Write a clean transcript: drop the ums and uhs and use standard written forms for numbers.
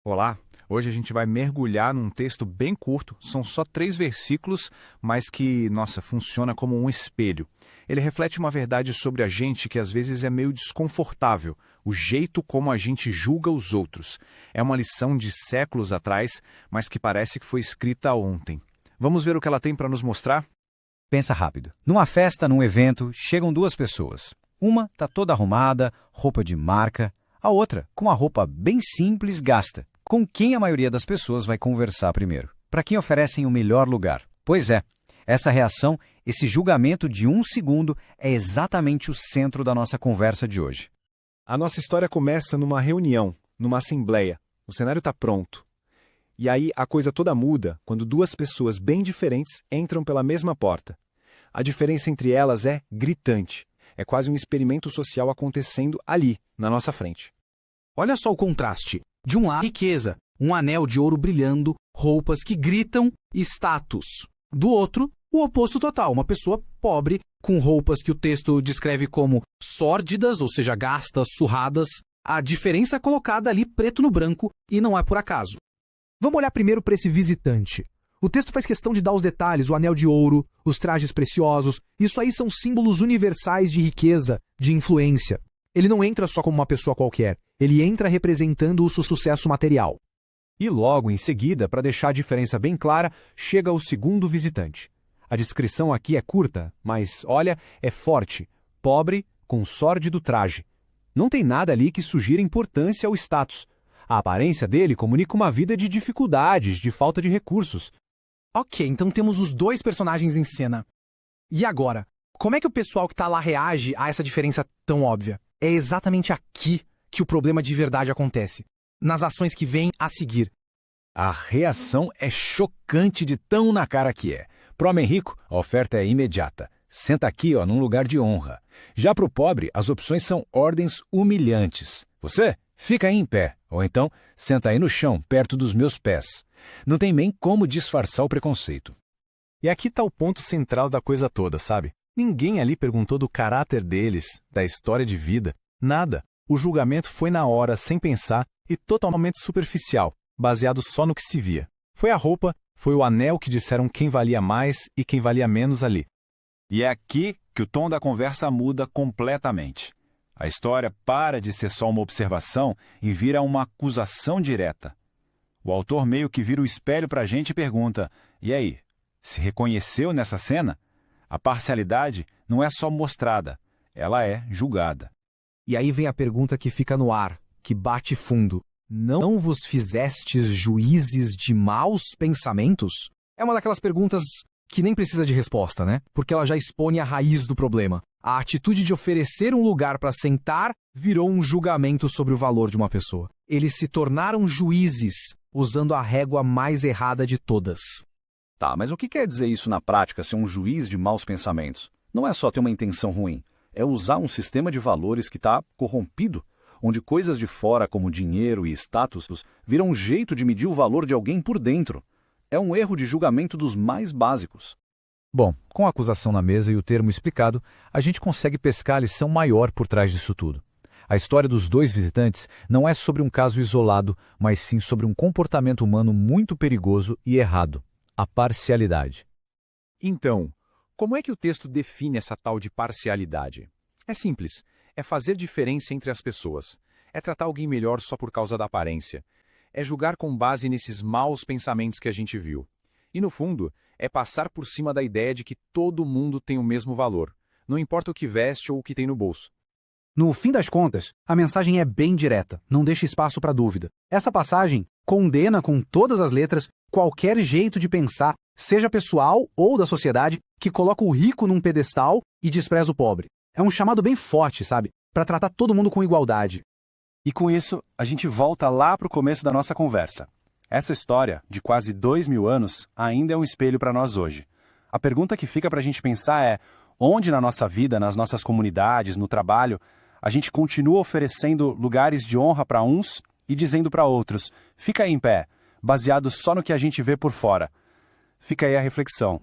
Olá, hoje a gente vai mergulhar num texto bem curto, são só 3 versículos, mas que, nossa, funciona como um espelho. Ele reflete uma verdade sobre a gente que às vezes é meio desconfortável, o jeito como a gente julga os outros. É uma lição de séculos atrás, mas que parece que foi escrita ontem. Vamos ver o que ela tem para nos mostrar? Pensa rápido. Numa festa, num evento, chegam duas pessoas. Uma está toda arrumada, roupa de marca. A outra, com uma roupa bem simples, gasta. Com quem a maioria das pessoas vai conversar primeiro? Para quem oferecem o melhor lugar? Pois é, essa reação, esse julgamento de 1 segundo é exatamente o centro da nossa conversa de hoje. A nossa história começa numa reunião, numa assembleia. O cenário está pronto. E aí a coisa toda muda quando duas pessoas bem diferentes entram pela mesma porta. A diferença entre elas é gritante. É quase um experimento social acontecendo ali, na nossa frente. Olha só o contraste. De um lado, riqueza, um anel de ouro brilhando, roupas que gritam status. Do outro, o oposto total, uma pessoa pobre, com roupas que o texto descreve como sórdidas, ou seja, gastas, surradas. A diferença é colocada ali preto no branco e não é por acaso. Vamos olhar primeiro para esse visitante. O texto faz questão de dar os detalhes, o anel de ouro, os trajes preciosos. Isso aí são símbolos universais de riqueza, de influência. Ele não entra só como uma pessoa qualquer, ele entra representando o seu sucesso material. E logo em seguida, para deixar a diferença bem clara, chega o segundo visitante. A descrição aqui é curta, mas, olha, é forte. Pobre, com sórdido traje. Não tem nada ali que sugira importância ao status. A aparência dele comunica uma vida de dificuldades, de falta de recursos. Ok, então temos os dois personagens em cena. E agora? Como é que o pessoal que está lá reage a essa diferença tão óbvia? É exatamente aqui que o problema de verdade acontece. Nas ações que vêm a seguir. A reação é chocante de tão na cara que é. Pro homem rico, a oferta é imediata. Senta aqui, num lugar de honra. Já pro pobre, as opções são ordens humilhantes. Você? Fica aí em pé. Ou então, senta aí no chão, perto dos meus pés. Não tem nem como disfarçar o preconceito. E aqui está o ponto central da coisa toda, sabe? Ninguém ali perguntou do caráter deles, da história de vida, nada. O julgamento foi na hora, sem pensar, e totalmente superficial, baseado só no que se via. Foi a roupa, foi o anel que disseram quem valia mais e quem valia menos ali. E é aqui que o tom da conversa muda completamente. A história para de ser só uma observação e vira uma acusação direta. O autor meio que vira o espelho para a gente e pergunta: e aí, se reconheceu nessa cena? A parcialidade não é só mostrada, ela é julgada. E aí vem a pergunta que fica no ar, que bate fundo. Não vos fizestes juízes de maus pensamentos? É uma daquelas perguntas que nem precisa de resposta, né? Porque ela já expõe a raiz do problema. A atitude de oferecer um lugar para sentar virou um julgamento sobre o valor de uma pessoa. Eles se tornaram juízes, usando a régua mais errada de todas. Tá, mas o que quer dizer isso na prática, ser um juiz de maus pensamentos? Não é só ter uma intenção ruim, é usar um sistema de valores que está corrompido, onde coisas de fora como dinheiro e status viram um jeito de medir o valor de alguém por dentro. É um erro de julgamento dos mais básicos. Bom, com a acusação na mesa e o termo explicado, a gente consegue pescar a lição maior por trás disso tudo. A história dos dois visitantes não é sobre um caso isolado, mas sim sobre um comportamento humano muito perigoso e errado: a parcialidade. Então, como é que o texto define essa tal de parcialidade? É simples, é fazer diferença entre as pessoas, é tratar alguém melhor só por causa da aparência, é julgar com base nesses maus pensamentos que a gente viu. E no fundo, é passar por cima da ideia de que todo mundo tem o mesmo valor, não importa o que veste ou o que tem no bolso. No fim das contas, a mensagem é bem direta, não deixa espaço para dúvida. Essa passagem condena com todas as letras qualquer jeito de pensar, seja pessoal ou da sociedade, que coloca o rico num pedestal e despreza o pobre. É um chamado bem forte, sabe? Para tratar todo mundo com igualdade. E com isso, a gente volta lá para o começo da nossa conversa. Essa história, de quase 2000 anos, ainda é um espelho para nós hoje. A pergunta que fica para a gente pensar é: onde na nossa vida, nas nossas comunidades, no trabalho, a gente continua oferecendo lugares de honra para uns e dizendo para outros: fica aí em pé, baseado só no que a gente vê por fora. Fica aí a reflexão.